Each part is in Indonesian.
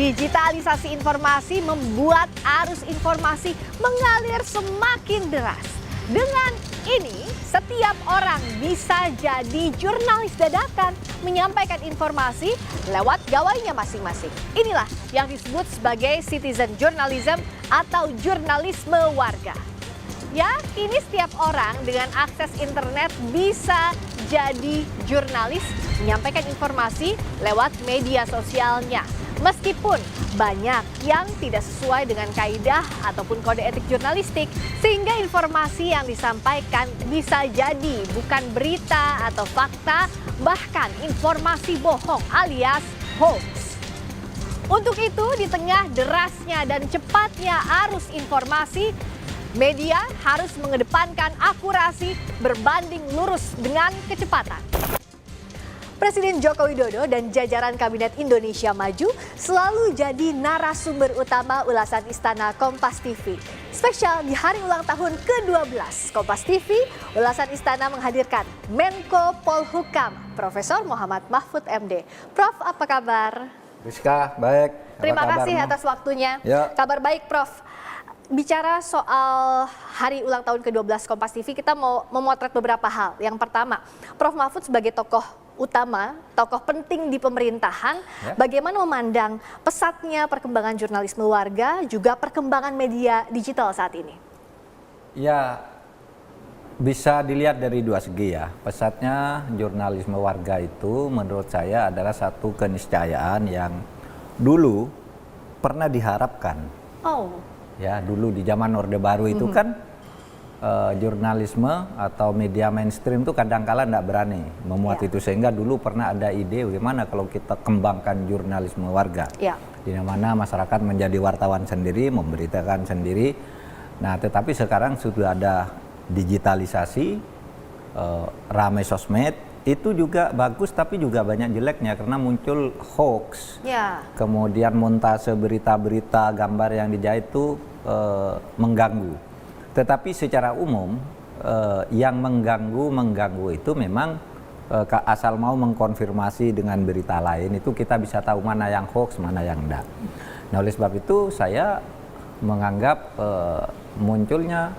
Digitalisasi informasi membuat arus informasi mengalir semakin deras. Dengan ini, setiap orang bisa jadi jurnalis dadakan, menyampaikan informasi lewat gawainya masing-masing. Inilah yang disebut sebagai citizen journalism atau jurnalisme warga. Ya, kini setiap orang dengan akses internet bisa jadi jurnalis, menyampaikan informasi lewat media sosialnya. Meskipun banyak yang tidak sesuai dengan kaidah ataupun kode etik jurnalistik, sehingga informasi yang disampaikan bisa jadi bukan berita atau fakta, bahkan informasi bohong alias hoax. Untuk itu, di tengah derasnya dan cepatnya arus informasi, media harus mengedepankan akurasi berbanding lurus dengan kecepatan. Presiden Joko Widodo dan jajaran Kabinet Indonesia Maju selalu jadi narasumber utama ulasan Istana Kompas TV. Spesial di hari ulang tahun ke-12 Kompas TV, ulasan Istana menghadirkan Menko Polhukam, Profesor Muhammad Mahfud MD. Prof, apa kabar? Rizka, baik. Terima kasih atas waktunya. Ya. Kabar baik, Prof. Bicara soal hari ulang tahun ke-12 Kompas TV, kita mau memotret beberapa hal. Yang pertama, Prof Mahfud sebagai tokoh utama, tokoh penting di pemerintahan, bagaimana memandang pesatnya perkembangan jurnalisme warga, juga perkembangan media digital saat ini? Ya, bisa dilihat dari dua segi ya. Pesatnya jurnalisme warga itu menurut saya adalah satu keniscayaan yang dulu pernah diharapkan. Oh. Ya, dulu di zaman Orde Baru itu kan jurnalisme atau media mainstream itu kadang-kala tidak berani memuat itu, sehingga dulu pernah ada ide bagaimana kalau kita kembangkan jurnalisme warga, di mana masyarakat menjadi wartawan sendiri, memberitakan sendiri. Nah, tetapi sekarang sudah ada digitalisasi, ramai sosmed, itu juga bagus tapi juga banyak jeleknya karena muncul hoax, kemudian montase berita-berita, gambar yang dijahit itu mengganggu. Tetapi secara umum yang mengganggu itu memang asal mau mengkonfirmasi dengan berita lain itu kita bisa tahu mana yang hoax, mana yang enggak. Nah, oleh sebab itu saya menganggap munculnya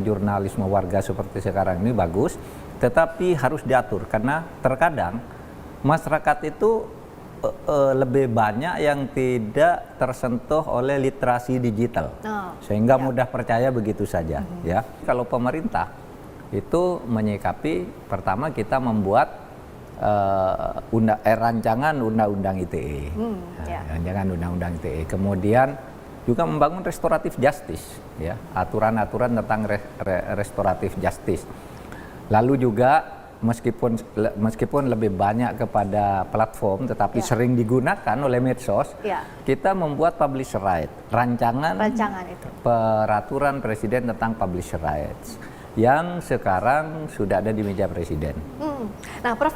jurnalisme warga seperti sekarang ini bagus, tetapi harus diatur karena terkadang masyarakat itu lebih banyak yang tidak tersentuh oleh literasi digital, sehingga mudah percaya begitu saja. Ya, kalau pemerintah itu menyikapi, pertama kita membuat rancangan undang-undang ITE, rancangan undang-undang ITE, kemudian juga membangun restoratif justice, ya, aturan-aturan tentang restoratif justice. Lalu juga meskipun lebih banyak kepada platform, tetapi sering digunakan oleh medsos, kita membuat publisher right, rancangan itu. Peraturan Presiden tentang publisher rights yang sekarang sudah ada di meja Presiden. Nah, Prof,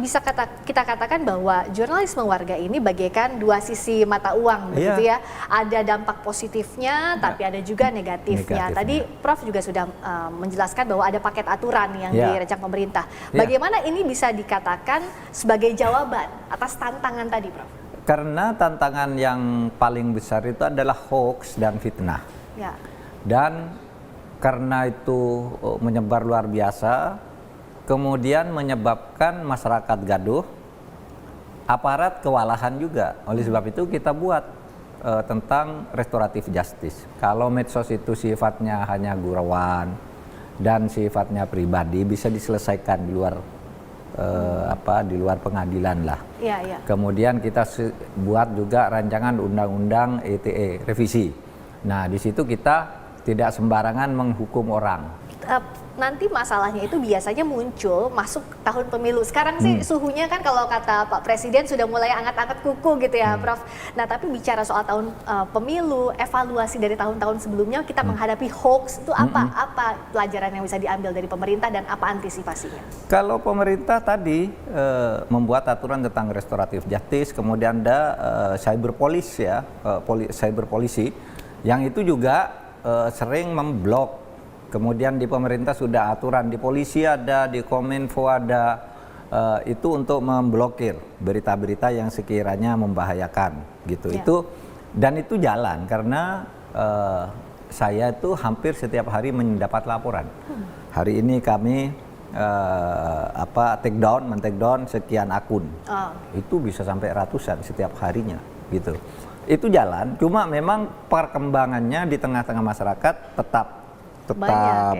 bisa kita katakan bahwa jurnalisme warga ini bagaikan dua sisi mata uang, begitu ya. Ada dampak positifnya, tapi ada juga negatifnya. Tadi Prof juga sudah menjelaskan bahwa ada paket aturan yang dirancang pemerintah. Bagaimana ini bisa dikatakan sebagai jawaban atas tantangan tadi, Prof? Karena tantangan yang paling besar itu adalah hoax dan fitnah. Dan karena itu menyebar luar biasa, kemudian menyebabkan masyarakat gaduh, aparat kewalahan juga. Oleh sebab itu kita buat tentang restoratif justice. Kalau medsos itu sifatnya hanya gurauan dan sifatnya pribadi, bisa diselesaikan di luar di luar pengadilan lah. Kemudian kita buat juga rancangan undang-undang ITE revisi. Nah, di situ kita tidak sembarangan menghukum orang. Nanti masalahnya itu biasanya muncul masuk tahun pemilu. Sekarang sih suhunya kan kalau kata Pak Presiden sudah mulai angkat-angkat kuku gitu ya, Prof. Nah, tapi bicara soal tahun pemilu, evaluasi dari tahun-tahun sebelumnya kita menghadapi hoax itu apa pelajaran yang bisa diambil dari pemerintah dan apa antisipasinya? Kalau pemerintah tadi membuat aturan tentang restoratif justice, kemudian ada cyber police ya, cyber polisi, yang itu juga sering memblok. Kemudian di pemerintah sudah aturan, di polisi ada, di Kominfo ada, itu untuk memblokir berita-berita yang sekiranya membahayakan gitu. Ya. Itu jalan karena saya itu hampir setiap hari mendapat laporan. Hari ini kami take down sekian akun. Itu bisa sampai ratusan setiap harinya gitu. Itu jalan, cuma memang perkembangannya di tengah-tengah masyarakat tetap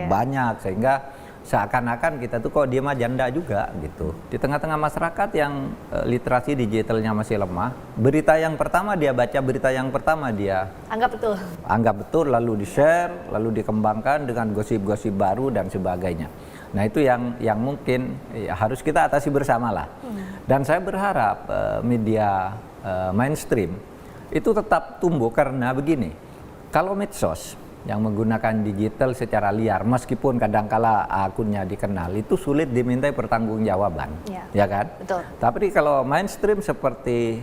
banyak sehingga seakan-akan kita tuh kok diem aja enggak juga gitu. Di tengah-tengah masyarakat yang literasi digitalnya masih lemah, berita yang pertama dia baca, berita yang pertama dia anggap betul lalu di-share, lalu dikembangkan dengan gosip-gosip baru dan sebagainya. Nah, itu yang mungkin harus kita atasi bersama lah. Dan saya berharap media mainstream itu tetap tumbuh karena begini. Kalau medsos yang menggunakan digital secara liar, meskipun kadangkala akunnya dikenal, itu sulit dimintai pertanggungjawaban, ya kan? Betul. Tapi kalau mainstream seperti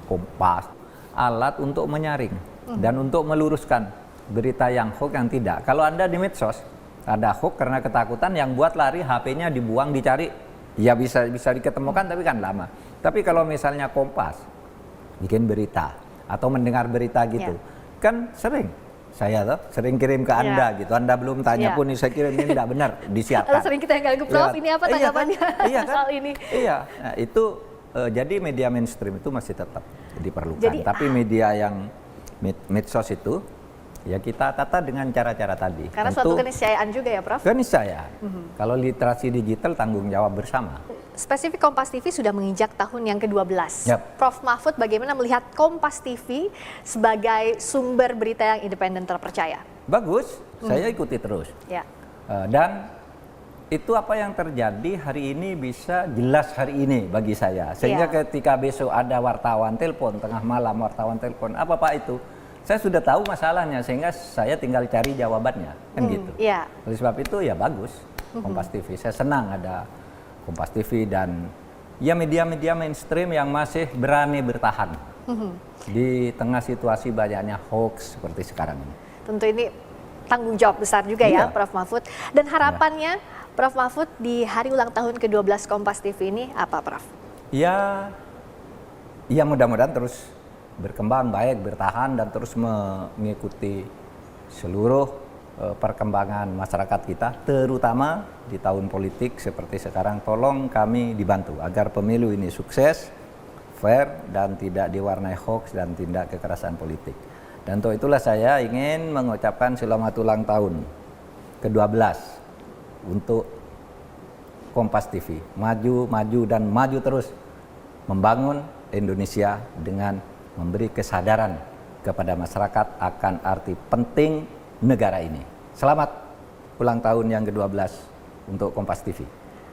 Kompas, alat untuk menyaring dan untuk meluruskan berita yang hoax yang tidak. Kalau Anda di medsos ada hoax karena ketakutan, yang buat lari HP-nya dibuang, dicari, ya bisa diketemukan tapi kan lama. Tapi kalau misalnya Kompas bikin berita atau mendengar berita gitu, kan saya sering kirim ke Anda gitu. Anda belum tanya pun saya kirim ini tidak benar, disiapkan. Sering kita yang ganggu, Prof, ini apa tanggapannya soal ini? Iya, nah, itu jadi media mainstream itu masih tetap diperlukan. Tapi media yang medsos itu ya kita tata dengan cara-cara tadi. Karena suatu keniscayaan juga ya, Prof? Keniscayaan. Kalau literasi digital tanggung jawab bersama. Spesifik Kompas TV sudah menginjak tahun yang ke-12. Prof Mahfud, bagaimana melihat Kompas TV sebagai sumber berita yang independen terpercaya? Bagus, saya ikuti terus. Dan itu apa yang terjadi hari ini bisa jelas hari ini bagi saya. Sehingga ketika besok ada wartawan telepon, tengah malam wartawan telepon, apa Pak itu? Saya sudah tahu masalahnya sehingga saya tinggal cari jawabannya, kan gitu. Oleh sebab itu ya bagus Kompas TV. Saya senang ada Kompas TV dan ya media-media mainstream yang masih berani bertahan di tengah situasi banyaknya hoax seperti sekarang ini. Tentu ini tanggung jawab besar juga ya Prof Mahfud. Dan harapannya Prof Mahfud di hari ulang tahun ke-12 Kompas TV ini apa, Prof? Ya mudah-mudahan terus berkembang baik, bertahan dan terus mengikuti seluruh perkembangan masyarakat kita, terutama di tahun politik seperti sekarang. Tolong kami dibantu agar pemilu ini sukses, fair dan tidak diwarnai hoax dan tindak kekerasan politik. Dan untuk itulah saya ingin mengucapkan selamat ulang tahun ke-12 untuk Kompas TV. Maju dan maju terus membangun Indonesia dengan memberi kesadaran kepada masyarakat akan arti penting negara ini. Selamat ulang tahun yang ke-12 untuk Kompas TV.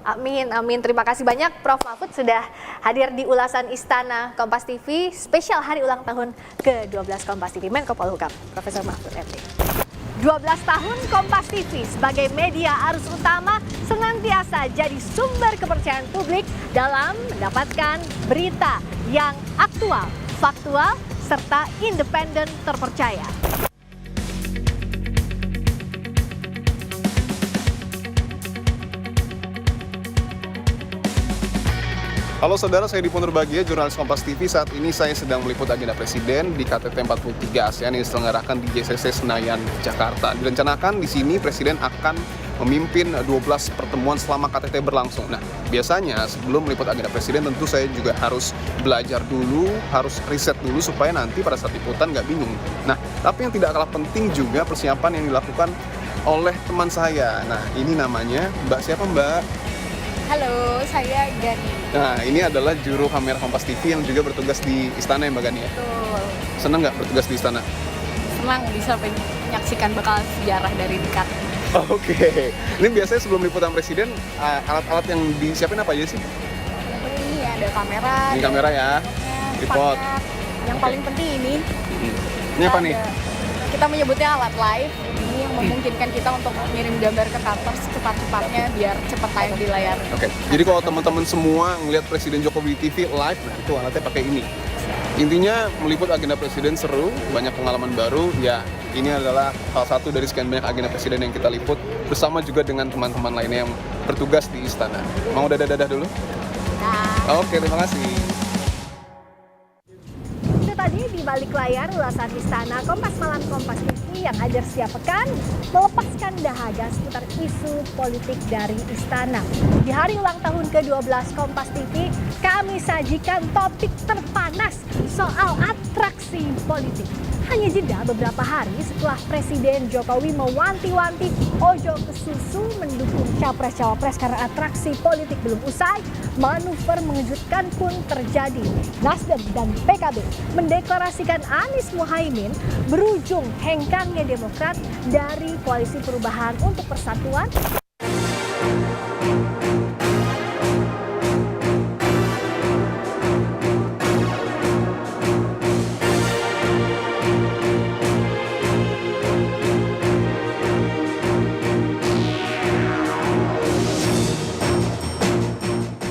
Amin, amin. Terima kasih banyak Prof Mahfud sudah hadir di ulasan Istana Kompas TV spesial hari ulang tahun ke-12 Kompas TV. Menko Polhukam, Profesor Mahfud MD. 12 tahun Kompas TV sebagai media arus utama senantiasa jadi sumber kepercayaan publik dalam mendapatkan berita yang aktual, faktual, serta independen terpercaya. Halo saudara, saya Dipo Nurbagia, jurnalis Kompas TV. Saat ini saya sedang meliput agenda Presiden di KTT 43 ASEAN yang diselenggarakan di JCC Senayan, Jakarta. Direncanakan di sini Presiden akan memimpin 12 pertemuan selama KTT berlangsung. Nah, biasanya sebelum meliput agenda Presiden tentu saya juga harus belajar dulu, harus riset dulu supaya nanti pada saat liputan nggak bingung. Nah, tapi yang tidak kalah penting juga persiapan yang dilakukan oleh teman saya. Nah, ini namanya Mbak siapa Mbak? Halo, saya Gani. Nah, ini adalah juru kamera Kompas TV yang juga bertugas di Istana ya Mbak Gani ya? Betul. Senang nggak bertugas di Istana? Senang bisa menyaksikan bekal sejarah dari dekat. Oke. Ini biasanya sebelum liputan Presiden, alat-alat yang disiapin apa aja sih? Ini ada kamera. Ini kamera ya, tripod. Yang paling penting ini. Ini apa nih? Kita menyebutnya alat live. Ini yang memungkinkan kita untuk mengirim gambar ke kantor secepat-cepatnya biar cepat tayang di layar. Oke. Jadi kalau teman-teman semua ngelihat Presiden Jokowi di TV live, nah itu alatnya pakai ini. Intinya meliput agenda presiden seru, banyak pengalaman baru. Ya, ini adalah salah satu dari sekian banyak agenda presiden yang kita liput bersama juga dengan teman-teman lainnya yang bertugas di istana. Mau dadah-dadah dulu? Oke, terima kasih. Itu tadi di balik layar ulasan istana Kompas Malam Kompas TV yang hadir setiap pekan melepaskan dahaga seputar isu politik dari istana. Di hari ulang tahun ke-12 Kompas TV, kami sajikan topik terpanas soal atraksi politik. Hanya jeda beberapa hari setelah Presiden Jokowi mewanti-wanti ojo kesusu mendukung capres-cawapres karena atraksi politik belum usai, manuver mengejutkan pun terjadi. Nasdem dan PKB mendeklarasikan Anies Muhaimin berujung hengkangnya Demokrat dari Koalisi Perubahan untuk Persatuan.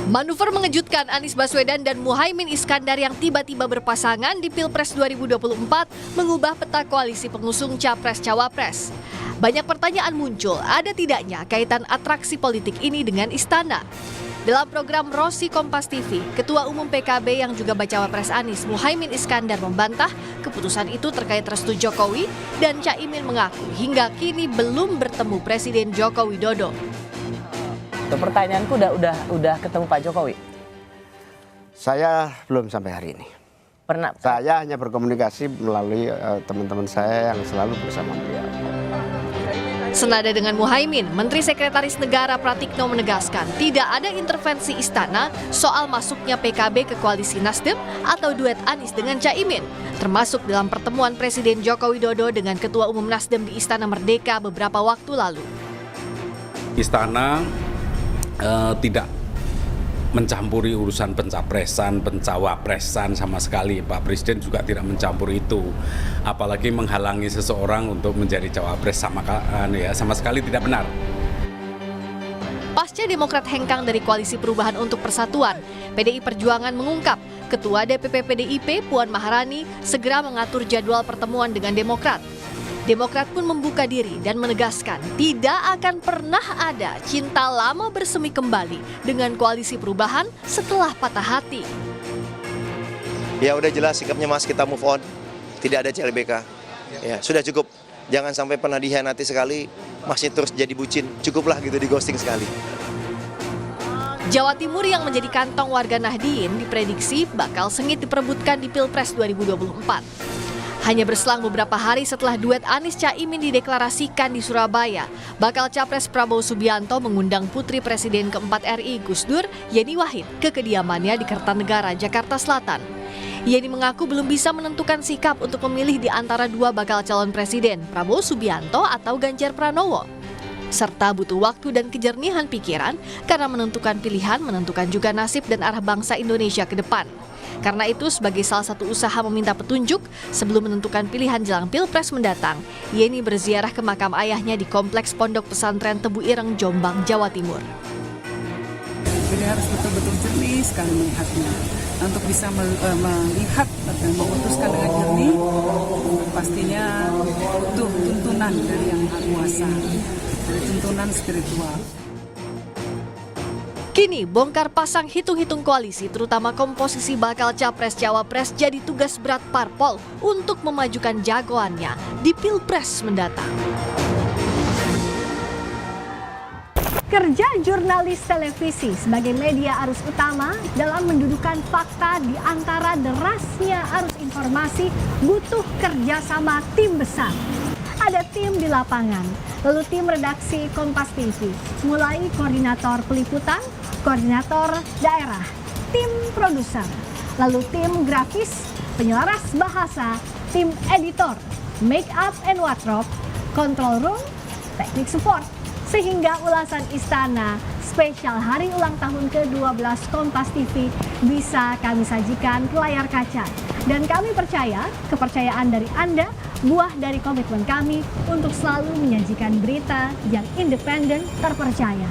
Manuver mengejutkan Anies Baswedan dan Muhaimin Iskandar yang tiba-tiba berpasangan di Pilpres 2024 mengubah peta koalisi pengusung Capres-Cawapres. Banyak pertanyaan muncul, ada tidaknya kaitan atraksi politik ini dengan istana. Dalam program Rosi Kompas TV, Ketua Umum PKB yang juga bacawa pres Anies Muhaimin Iskandar membantah keputusan itu terkait restu Jokowi dan Caimin mengaku hingga kini belum bertemu Presiden Joko Widodo. Pertanyaanku udah ketemu Pak Jokowi? Saya belum sampai hari ini. Pernah? Saya hanya berkomunikasi melalui teman-teman saya yang selalu bersama beliau. Senada dengan Muhaimin, Menteri Sekretaris Negara Pratikno menegaskan tidak ada intervensi istana soal masuknya PKB ke koalisi Nasdem atau duet Anies dengan Caimin, termasuk dalam pertemuan Presiden Joko Widodo dengan Ketua Umum Nasdem di Istana Merdeka beberapa waktu lalu. Istana tidak mencampuri urusan pencapresan, pencawapresan sama sekali. Pak Presiden juga tidak mencampuri itu. Apalagi menghalangi seseorang untuk menjadi cawapres sama sekali tidak benar. Pasca Demokrat hengkang dari Koalisi Perubahan untuk Persatuan, PDI Perjuangan mengungkap Ketua DPP PDIP Puan Maharani segera mengatur jadwal pertemuan dengan Demokrat. Demokrat pun membuka diri dan menegaskan tidak akan pernah ada cinta lama bersemi kembali dengan Koalisi Perubahan setelah patah hati. Ya udah jelas sikapnya Mas, kita move on. Tidak ada CLBK. Ya, sudah cukup. Jangan sampai pernah dihianati sekali, masih terus jadi bucin. Cukuplah gitu, di ghosting sekali. Jawa Timur yang menjadi kantong warga Nahdien diprediksi bakal sengit diperebutkan di Pilpres 2024. Hanya berselang beberapa hari setelah duet Anies Caimin dideklarasikan di Surabaya, bakal Capres Prabowo Subianto mengundang Putri Presiden keempat RI Gus Dur, Yeni Wahid, ke kediamannya di Kertanegara, Jakarta Selatan. Yeni mengaku belum bisa menentukan sikap untuk memilih di antara dua bakal calon presiden, Prabowo Subianto atau Ganjar Pranowo. Serta butuh waktu dan kejernihan pikiran karena menentukan pilihan menentukan juga nasib dan arah bangsa Indonesia ke depan. Karena itu, sebagai salah satu usaha meminta petunjuk sebelum menentukan pilihan jelang Pilpres mendatang, Yeni berziarah ke makam ayahnya di Kompleks Pondok Pesantren Tebu Ireng, Jombang, Jawa Timur. Jadi harus betul-betul jernih sekali melihatnya. Untuk bisa melihat dan memutuskan dengan jernih, pastinya butuh tuntunan dari Yang Maha Kuasa, dari tuntunan spiritual. Kini bongkar pasang hitung-hitung koalisi terutama komposisi bakal Capres-Cawapres jadi tugas berat parpol untuk memajukan jagoannya di Pilpres mendatang. Kerja jurnalis televisi sebagai media arus utama dalam mendudukan fakta di antara derasnya arus informasi butuh kerjasama tim besar. Ada tim di lapangan, lalu tim redaksi Kompas TV, mulai koordinator peliputan, koordinator daerah, tim produser, lalu tim grafis, penyelaras bahasa, tim editor, make up and wardrobe, control room, teknik support, sehingga ulasan istana spesial hari ulang tahun ke-12 Kompas TV bisa kami sajikan ke layar kaca. Dan kami percaya, kepercayaan dari Anda buah dari komitmen kami untuk selalu menyajikan berita yang independen, terpercaya,